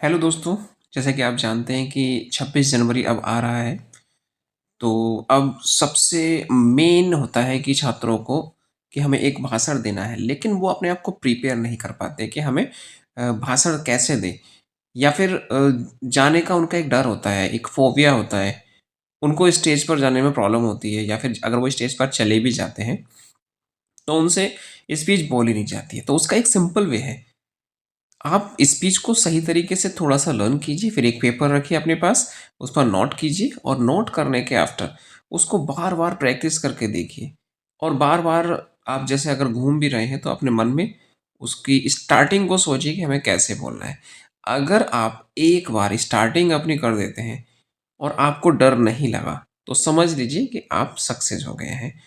Hello दोस्तों, जैसा कि आप जानते हैं कि 26 जनवरी अब आ रहा है, तो अब सबसे मेन होता है कि छात्रों को कि हमें एक भाषण देना है, लेकिन वो अपने आप को प्रिपेयर नहीं कर पाते कि हमें भाषण कैसे दें या फिर जाने का उनका एक डर होता है, एक फ़ोबिया होता है। उनको स्टेज पर जाने में प्रॉब्लम होती है या फिर अगर वो स्टेज पर चले भी जाते हैं, तो उनसे स्पीच बोली नहीं जाती है। तो उसका एक सिंपल वे है, आप स्पीच को सही तरीके से थोड़ा-सा लर्न कीजिए, फिर एक पेपर रखिए अपने पास, उस पर नोट कीजिए और नोट करने के आफ्टर उसको बार-बार प्रैक्टिस करके देखिए और बार-बार आप जैसे अगर घूम भी रहे हैं, तो अपने मन में उसकी स्टार्टिंग को सोचिए कि हमें कैसे बोलना है। अगर आप एक बार स्टार्टिंग अपनी कर देते हैं और आपको डर नहीं लगा, तो समझ लीजिए कि आप सक्सेस हो गए हैं।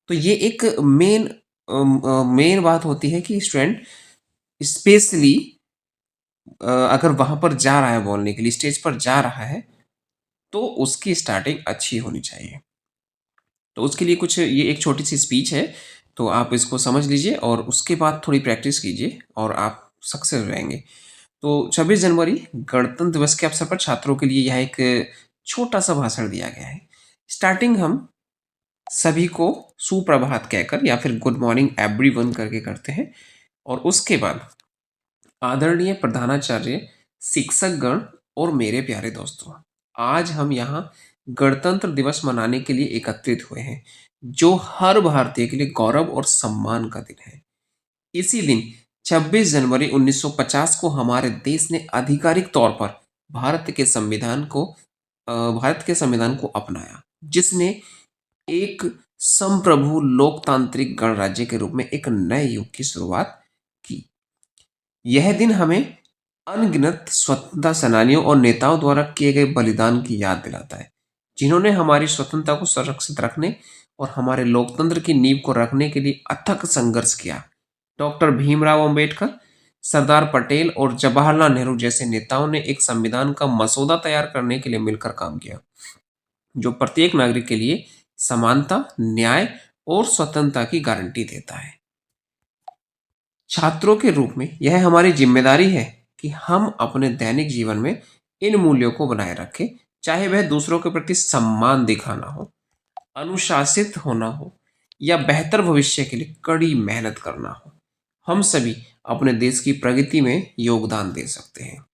तो ये एक मेन बात होती है कि स्टूडेंट स्पेशली अगर वहाँ पर जा रहा है बोलने के लिए, स्टेज पर जा रहा है, तो उसकी स्टार्टिंग अच्छी होनी चाहिए। तो उसके लिए कुछ ये एक छोटी-सी स्पीच है, तो आप इसको समझ लीजिए और उसके बाद थोड़ी प्रैक्टिस कीजिए और आप सक्सेस हो जाएँगे। तो 26 जनवरी गणतंत्र दिवस के अवसर पर छात्रों के लिए यह एक छोटा-सा भाषण दिया गया है। स्टार्टिंग हम सभी को सुप्रभात कहकर या फिर गुड मॉर्निंग एवरीवन करके करते हैं और उसके बाद आदरणीय प्रधानाचार्य, शिक्षकगण और मेरे प्यारे दोस्तों, आज हम यहाँ गणतंत्र दिवस मनाने के लिए एकत्रित हुए हैं, जो हर भारतीय के लिए गौरव और सम्मान का दिन है। इसी दिन 26 जनवरी 1950 को हमारे देश ने आधिकारिक तौर पर भारत के संविधान को अपनाया, जिसने एक संप्रभु लोकतांत्रिक गणराज्य के रूप में एक नए युग की शुरुआत की। यह दिन हमें अनगिनत स्वतंत्रता सेनानियों और नेताओं द्वारा किए गए बलिदान की याद दिलाता है, जिन्होंने हमारी स्वतंत्रता को सुरक्षित रखने और हमारे लोकतंत्र की नींव को रखने के लिए अथक संघर्ष किया। डॉक्टर भीमराव अंबेडकर, सरदार पटेल और जवाहरलाल नेहरू जैसे नेताओं ने एक संविधान का मसौदा तैयार करने के लिए मिलकर काम किया, जो प्रत्येक नागरिक के लिए समानता, न्याय और स्वतंत्रता की गारंटी देता है। छात्रों के रूप में यह हमारी जिम्मेदारी है कि हम अपने दैनिक जीवन में इन मूल्यों को बनाए रखें, चाहे वह दूसरों के प्रति सम्मान दिखाना हो, अनुशासित होना हो या बेहतर भविष्य के लिए कड़ी मेहनत करना हो। हम सभी अपने देश की प्रगति में योगदान दे सकते हैं।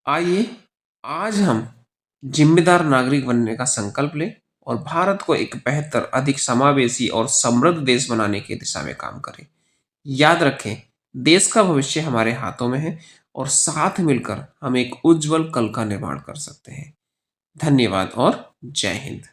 आइए आज हम जिम्मेदार नागरिक बनने का संकल्प लें और भारत को एक बेहतर, अधिक समावेशी और समृद्ध देश बनाने की दिशा में काम करें। याद रखें, देश का भविष्य हमारे हाथों में है और साथ मिलकर हम एक उज्जवल कल का निर्माण कर सकते हैं। धन्यवाद और जय हिंद।